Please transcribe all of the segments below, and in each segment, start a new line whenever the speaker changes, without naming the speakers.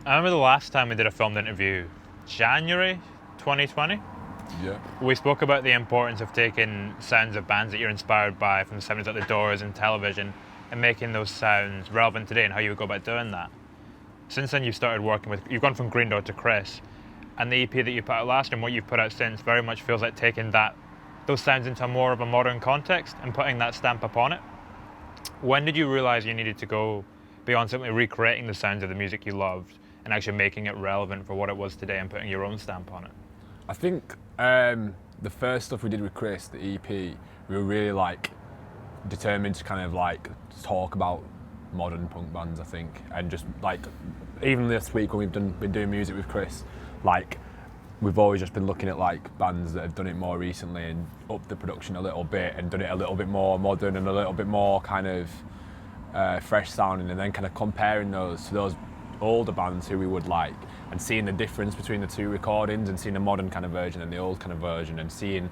I remember the last time we did a filmed interview, January 2020.
Yeah.
We spoke about the importance of taking sounds of bands that you're inspired by from the 70s, like the Doors and television, and making those sounds relevant today and how you would go about doing that. Since then, you've started working with, you've gone from Green Door to Chris, and the EP that you put out last year and what you've put out since very much feels like taking those sounds into more of a modern context and putting that stamp upon it. When did you realise you needed to go beyond simply recreating the sounds of the music you loved and actually making it relevant for what it was today and putting your own stamp on it?
I think the first stuff we did with Chris, the EP, we were really like determined to kind of like talk about modern punk bands, I think, and just like even this week when we've been doing music with Chris, like we've always just been looking at like bands that have done it more recently and upped the production a little bit and done it a little bit more modern and a little bit more kind of fresh sounding, and then kind of comparing those to those older bands who we would like and seeing the difference between the two recordings and seeing the modern kind of version and the old kind of version and seeing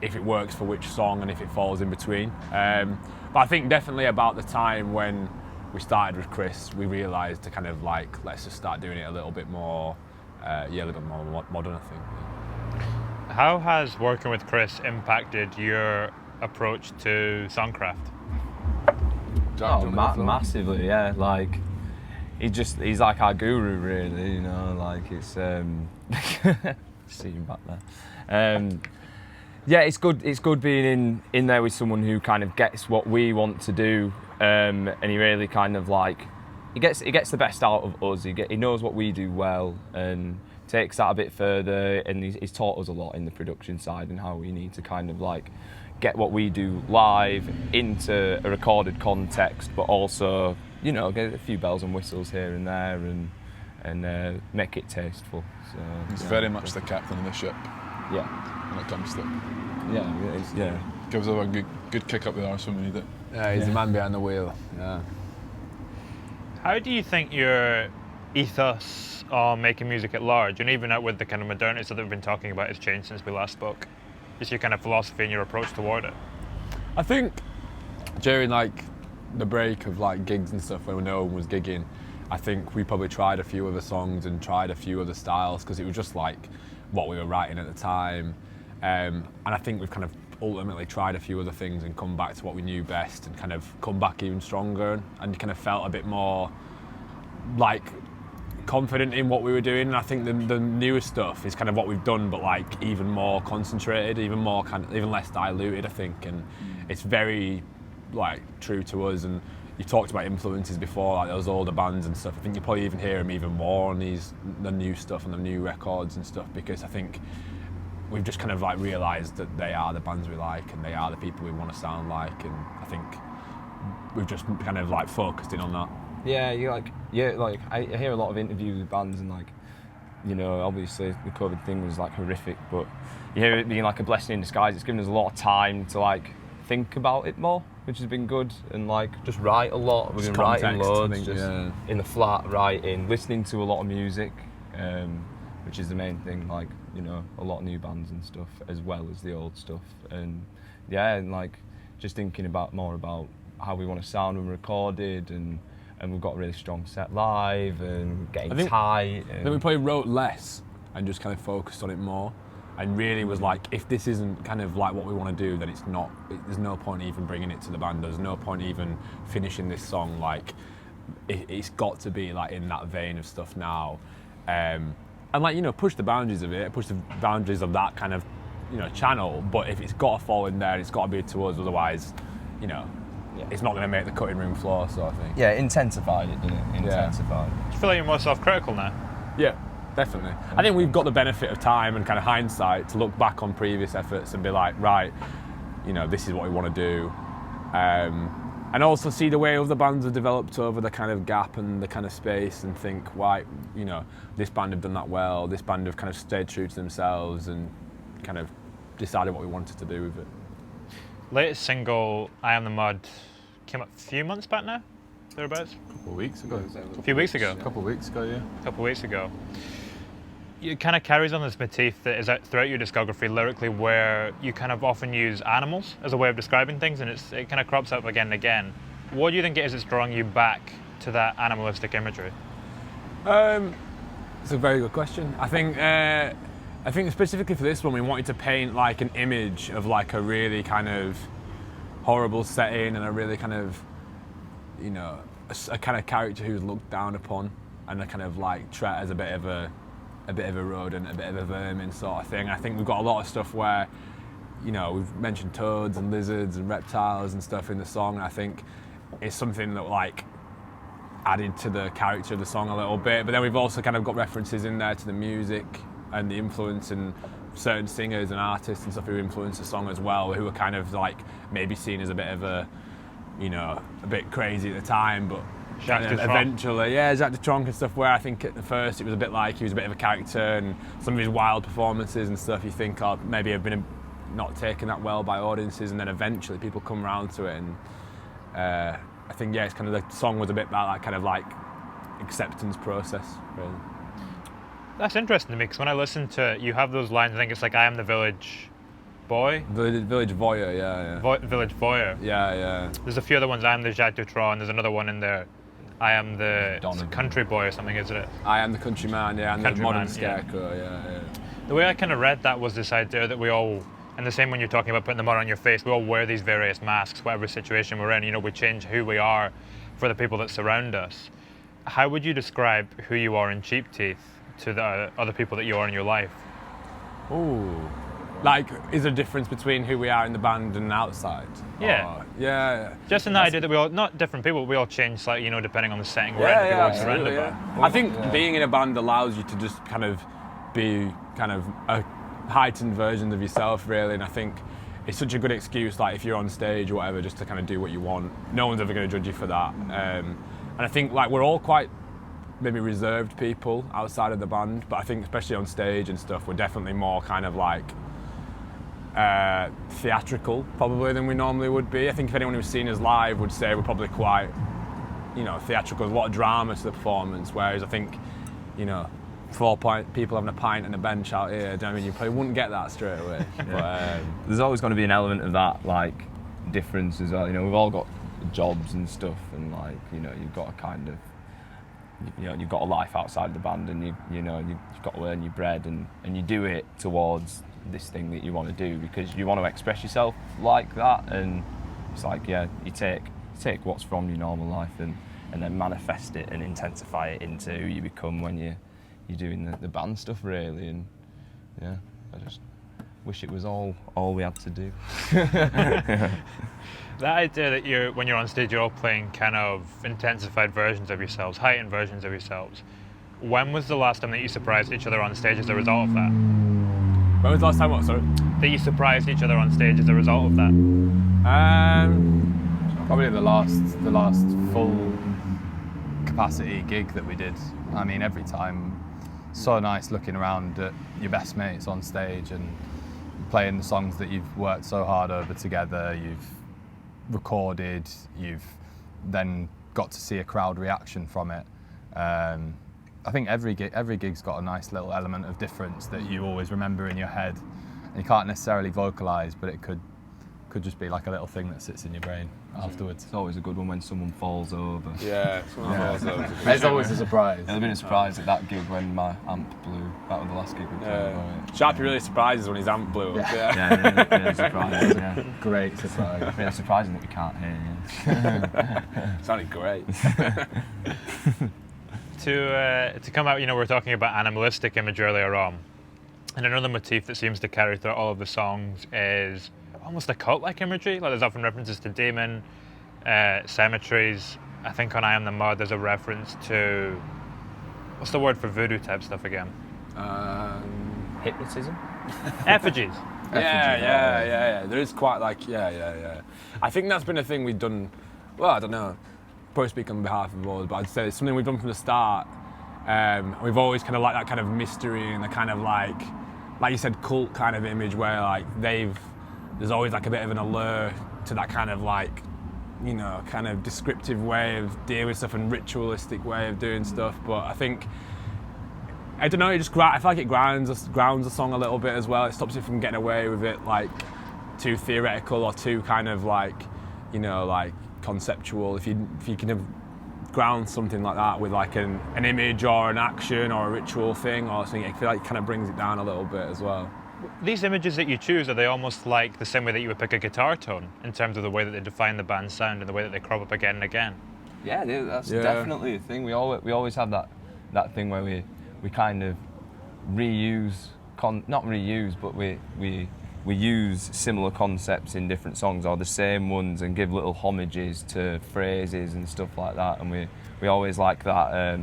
if it works for which song and if it falls in between. But I think definitely about the time when we started with Chris, we realised to kind of like, let's just start doing it a little bit more, a little bit more modern, I think.
How has working with Chris impacted your approach to songcraft?
Massively, yeah. Like, he's like our guru, really. You know, like it's see him back there. Yeah, it's good. It's good being in there with someone who kind of gets what we want to do, and he really kind of like he gets the best out of us. He knows what we do well and takes that a bit further. And he's taught us a lot in the production side and how we need to kind of like get what we do live into a recorded context, but also, you know, get a few bells and whistles here and there and make it tasteful. So
he's very much the captain of the ship.
Yeah.
When it comes to it.
Yeah.
Gives us a good kick up the arse when we need it.
Yeah, he's the man behind the wheel. Yeah.
How do you think your ethos on making music at large, and even out with the kind of modernity that we've been talking about, has changed since we last spoke? Just your kind of philosophy and your approach toward it?
I think during like the break of like gigs and stuff when no one was gigging, I think we probably tried a few other songs and tried a few other styles because it was just like what we were writing at the time. And I think we've kind of ultimately tried a few other things and come back to what we knew best and kind of come back even stronger and kind of felt a bit more like confident in what we were doing. And I think the newer stuff is kind of what we've done, but like even more concentrated, even less diluted, I think. And it's very like true to us. And you talked about influences before, like those older bands and stuff. I think you probably even hear them even more on the new stuff and the new records and stuff, because I think we've just kind of like realised that they are the bands we like and they are the people we want to sound like, and I think we've just kind of like focused in on that.
Yeah, I hear a lot of interviews with bands and like, you know, obviously the COVID thing was like horrific, but you hear it being like a blessing in disguise. It's given us a lot of time to like think about it more, which has been good, and like just write a lot. We've been writing loads, in the flat, writing, listening to a lot of music, which is the main thing. Like, you know, a lot of new bands and stuff as well as the old stuff, and yeah, and like just thinking more about how we want to sound when recorded, and we've got a really strong set live and getting tight.
I think we probably wrote less and just kind of focused on it more, and really was like, if this isn't kind of like what we want to do, then it's not. There's no point even bringing it to the band. There's no point even finishing this song. Like, it's got to be like in that vein of stuff now, and like, you know, push the boundaries of it, push the boundaries of that kind of, you know, channel. But if it's got to fall in there, it's got to be to us. Otherwise, you know, it's not going to make the cutting room floor, sort of thing.
Yeah, it intensified it, didn't it? Intensified.
Do you feel like you're more self-critical now?
Yeah, definitely. I think we've got the benefit of time and kind of hindsight to look back on previous efforts and be like, right, you know, this is what we want to do. And also see the way other bands have developed over the kind of gap and the kind of space, and think, why, you know, this band have done that well, this band have kind of stayed true to themselves and kind of decided what we wanted to do with it.
Latest single, I Am the Mud, came up a few months back now, thereabouts?
A couple of weeks ago.
A few weeks ago?
A couple of weeks ago, yeah.
A couple of weeks ago. It kind of carries on this motif that is out throughout your discography lyrically, where you kind of often use animals as a way of describing things, and it kind of crops up again and again. What do you think it is that's drawing you back to that animalistic imagery?
I It's a very good question. I think specifically for this one, we wanted to paint like an image of like a really kind of horrible setting and a really kind of, you know, a kind of character who's looked down upon and a kind of like treated as a bit of a rodent, a bit of a vermin sort of thing. I think we've got a lot of stuff where, you know, we've mentioned toads and lizards and reptiles and stuff in the song. And I think it's something that like added to the character of the song a little bit. But then we've also kind of got references in there to the music and the influence and certain singers and artists and stuff who influence the song as well, who are kind of like maybe seen as a bit of a, you know, a bit crazy at the time, but kind of eventually, yeah, Jacques Dutronc and stuff, where I think at the first it was a bit like he was a bit of a character, and some of his wild performances and stuff you think maybe have been not taken that well by audiences, and then eventually people come around to it, and I think, yeah, it's kind of the song was a bit about that kind of like acceptance process, really.
That's interesting to me, because when I listen to it, you have those lines, I think it's like, I am the village boy.
Village voyeur, yeah.
Village voyeur.
Yeah.
There's a few other ones, I am the Jacques Dutronc, there's another one in there, I am the country boy or something, isn't it?
I am the countryman, yeah, and the modern scarecrow, yeah.
The way I kind of read that was this idea that we all, and the same when you're talking about putting the mud on your face, we all wear these various masks, whatever situation we're in, you know, we change who we are for the people that surround us. How would you describe who you are in Cheap Teeth to the other people that you are in your life?
Ooh. Like, is there a difference between who we are in the band and outside?
Yeah.
Or, yeah.
Just in the idea that we all, not different people, but we all change slightly, you know, depending on the setting we're in, the people we're surrounded by.
I think being in a band allows you to just kind of be kind of a heightened version of yourself, really, and I think it's such a good excuse, like if you're on stage or whatever, just to kind of do what you want. No one's ever going to judge you for that. And I think like we're all quite maybe reserved people outside of the band, but I think especially on stage and stuff, we're definitely more kind of like theatrical probably than we normally would be. I think if anyone who's seen us live would say we're probably quite, you know, theatrical. There's a lot of drama to the performance, whereas I think, you know, 4 people having a pint and a bench out here, do you know what I mean? You probably wouldn't get that straight away. But,
there's always going to be an element of that, like, difference as well. You know, we've all got jobs and stuff, and like, you know, you've got a kind of, you know, you've got a life outside the band, and you know, you've got to earn your bread, and you do it towards this thing that you want to do because you want to express yourself like that. And it's like, yeah, you take what's from your normal life and then manifest it and intensify it into who you become when you're doing the band stuff, really. And yeah, I just wish it was all we had to do.
That idea that when you're on stage, you're all playing kind of intensified versions of yourselves, heightened versions of yourselves. When was the last time that you surprised each other on stage as a result of that?
When was the last time what, sorry?
That you surprised each other on stage as a result of that?
Probably the last full capacity gig that we did. I mean, every time, so nice looking around at your best mates on stage and playing the songs that you've worked so hard over together, you've recorded, you've then got to see a crowd reaction from it. I think every gig's got a nice little element of difference that you always remember in your head. And you can't necessarily vocalise, but it could just be like a little thing that sits in your brain afterwards.
It's always a good one when someone falls over.
Yeah, someone falls over.
It's always a surprise.
It'll have been a surprise at that gig when my amp blew. That was the last gig we played.
Sharpie really surprises when his amp blew up.
Yeah, surprise. Yeah.
Great surprise.
Yeah, surprising that we can't hear you.
Sounded great.
To come out, you know, we were talking about animalistic imagery earlier on, and another motif that seems to carry through all of the songs is almost a cult-like imagery. Like there's often references to demon, cemeteries. I think on I Am the Mud there's a reference to, what's the word for voodoo type stuff again?
Hypnotism?
Effigies.
Yeah. There is quite like, yeah. I think that's been a thing we've done, well, I don't know, probably speak on behalf of all, but I'd say it's something we've done from the start. We've always kind of liked that kind of mystery and the kind of like you said, cult kind of image where like there's always like a bit of an allure to that kind of like, you know, kind of descriptive way of dealing with stuff and ritualistic way of doing stuff. But I think, I don't know, I feel like it grounds the song a little bit as well. It stops it from getting away with it like too theoretical or too kind of like, you know, like conceptual. If you kind of
ground something like that with like an image or an action or a ritual thing or something, I feel like it kind of brings it down a little bit as well.
These images that you choose, are they almost like the same way that you would pick a guitar tone in terms of the way that they define the band's sound and the way that they crop up again and again?
Yeah, that's definitely a thing. We always have that thing where we kind of reuse, not reuse, but we use similar concepts in different songs or the same ones and give little homages to phrases and stuff like that. And we always like that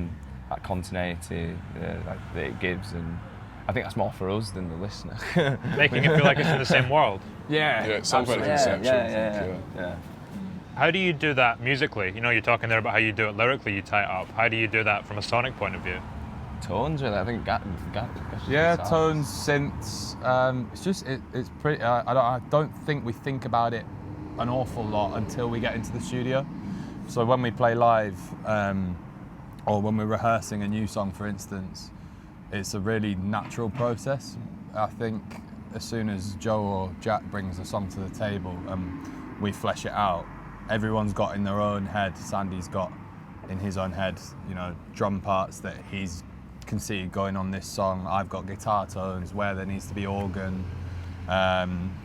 continuity that it gives, and I think that's more for us than the listener.
Making it feel like it's in the same world.
Yeah,
Yeah, it sounds quite conceptual.
Yeah.
How do you do that musically? You know, you're talking there about how you do it lyrically, you tie it up. How do you do that from a sonic point of view?
Tones, really. I think.
Yeah, tones, synths. It's pretty. I don't think we think about it an awful lot until we get into the studio. So when we play live, or when we're rehearsing a new song, for instance, it's a really natural process. I think as soon as Joe or Jack brings a song to the table and we flesh it out, everyone's got in their own head. Sandy's got in his own head, you know, drum parts that he's can see going on this song. I've got guitar tones where there needs to be organ,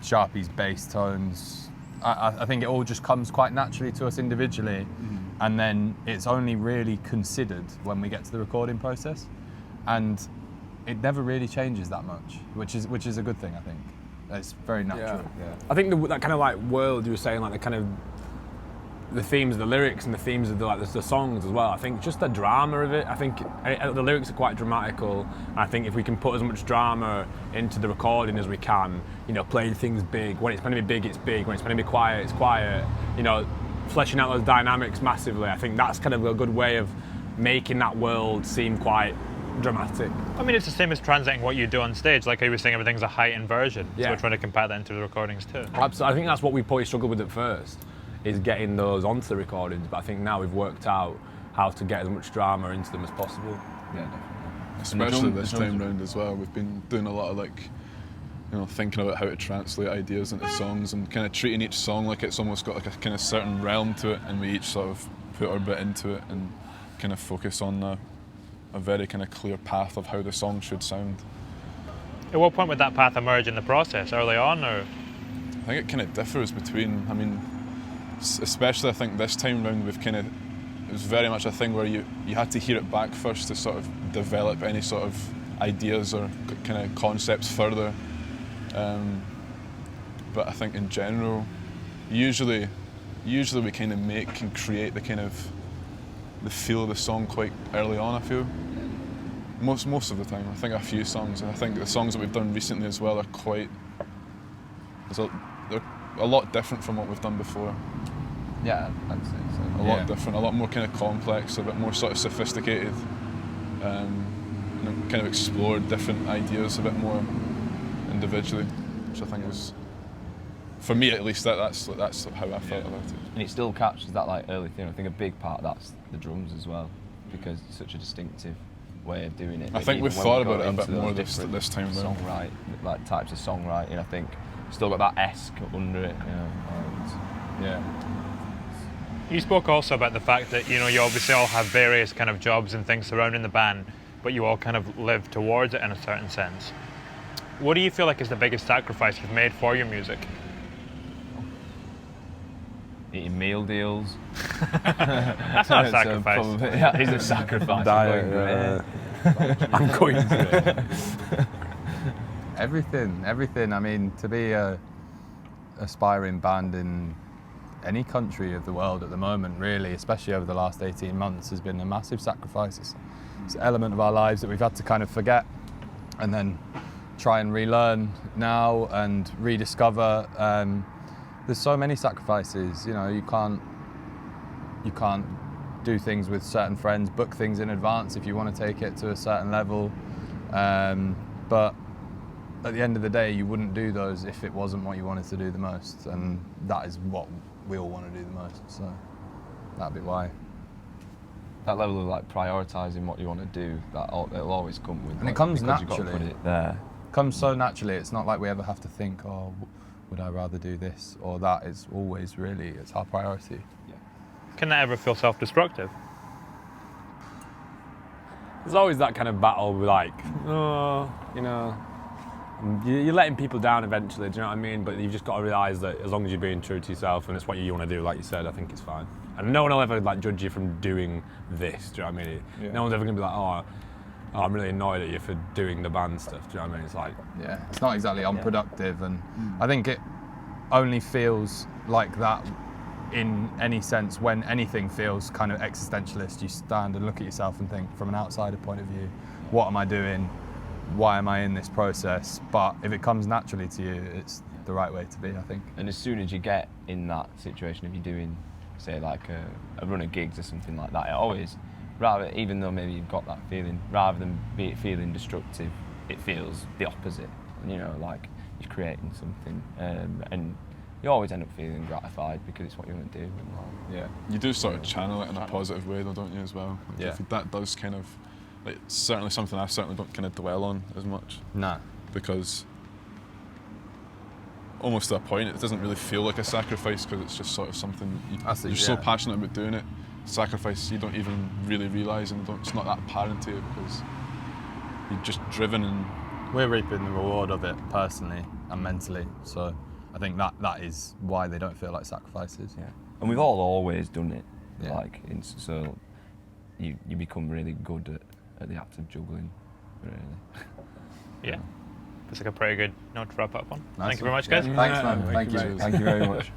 Sharpie's bass tones. I think it all just comes quite naturally to us individually, and then it's only really considered when we get to the recording process, and it never really changes that much, which is a good thing. I think it's very natural.
Yeah. I think that kind of like world you were saying, like the kind of the themes of the lyrics and the themes of the songs as well. I think just the drama of it. I think the lyrics are quite dramatical. I think if we can put as much drama into the recording as we can, you know, playing things big. When it's going to be big, it's big. When it's going to be quiet, it's quiet. You know, fleshing out those dynamics massively. I think that's kind of a good way of making that world seem quite dramatic.
I mean, it's the same as translating what you do on stage. Like I was saying, everything's a heightened version.
Yeah.
So we're trying to compare that into the recordings too.
Absolutely. I think that's what we probably struggled with at first, is getting those onto the recordings. But I think now we've worked out how to get as much drama into them as possible.
Yeah, definitely.
Especially this time round as well. We've been doing a lot of thinking about how to translate ideas into songs and kind of treating each song like it's almost got like a kind of certain realm to it, and we each sort of put our bit into it and kind of focus on a very kind of clear path of how the song should sound.
At what point would that path emerge in the process? Early on, or?
I think it kind of differs between, especially I think this time round it was very much a thing where you had to hear it back first to sort of develop any sort of ideas or kind of concepts further. But I think in general, usually we kind of make and create the feel of the song quite early on, I feel. Most of the time. I think a few songs, and I think the songs that we've done recently as well are they're a lot different from what we've done before.
Yeah, I'd say so.
A lot different, a lot more kind of complex, a bit more sort of sophisticated. Kind of explored different ideas a bit more individually, which I think is, for me at least, that's how I felt about it.
And it still captures that like early thing. I think a big part of that's the drums as well, because it's such a distinctive way of doing it.
I think we've thought about it a bit more this time round.
Songwriting, like types of songwriting, I think still got that esque under it. You know, yeah.
You spoke also about the fact that, you know, you obviously all have various kind of jobs and things surrounding the band, but you all kind of live towards it in a certain sense. What do you feel like is the biggest sacrifice you've made for your music?
Eating meal deals.
That's not a sacrifice.
Probably, yeah, it is a sacrifice.
I'm going to it.
Everything. I mean, to be a aspiring band in any country of the world at the moment, really, especially over the last 18 months, has been a massive sacrifice. It's an element of our lives that we've had to kind of forget and then try and relearn now and rediscover. There's so many sacrifices, you know, you can't do things with certain friends, book things in advance if you want to take it to a certain level. But at the end of the day, you wouldn't do those if it wasn't what you wanted to do the most, and that is what we all want to do the most, so that'd be why.
That level of like prioritising what you want to do, it'll always come with.
And it comes
because
naturally.
You've got to put it there.
It comes so naturally. It's not like we ever have to think, oh, would I rather do this or that? It's always really, it's our priority.
Can that ever feel self-destructive?
there's always that kind of battle with like, oh, you know, you're letting people down eventually, do you know what I mean? But you've just got to realise that as long as you're being true to yourself and it's what you want to do, like you said, I think it's fine. And no one will ever like judge you from doing this, do you know what I mean? No one's ever going to be like, oh, I'm really annoyed at you for doing the band stuff, do you know what I mean? It's like...
Yeah, it's not exactly unproductive, and I think it only feels like that in any sense when anything feels kind of existentialist. You stand and look at yourself and think, from an outsider point of view, what am I doing? Why am I in this process? But if it comes naturally to you, it's the right way to be, I think.
And as soon as you get in that situation, if you're doing, say, like a run of gigs or something like that, it always, rather, even though maybe you've got that feeling, rather than be it feeling destructive, it feels the opposite. You know, like you're creating something, and you always end up feeling gratified because it's what you want to do.
Yeah.
You do sort of channel it in a positive way, though, don't you, as well? Like,
Yeah.
That does kind of, like, certainly something I certainly don't kind of dwell on as much.
No.
Because almost to a point, it doesn't really feel like a sacrifice because it's just sort of something you're so passionate about doing it. Sacrifice you don't even really realise, and it's not that apparent to you because you're just driven and...
We're reaping the reward of it personally and mentally, so I think that is why they don't feel like sacrifices.
Yeah, and we've all always done it.
Yeah.
Like, so you become really good at the act of juggling, really.
Yeah. It's like a pretty good note to wrap up on.
Nice
Thank you very
one.
much, guys.
Thanks, man. Thank you.
Thank you very much.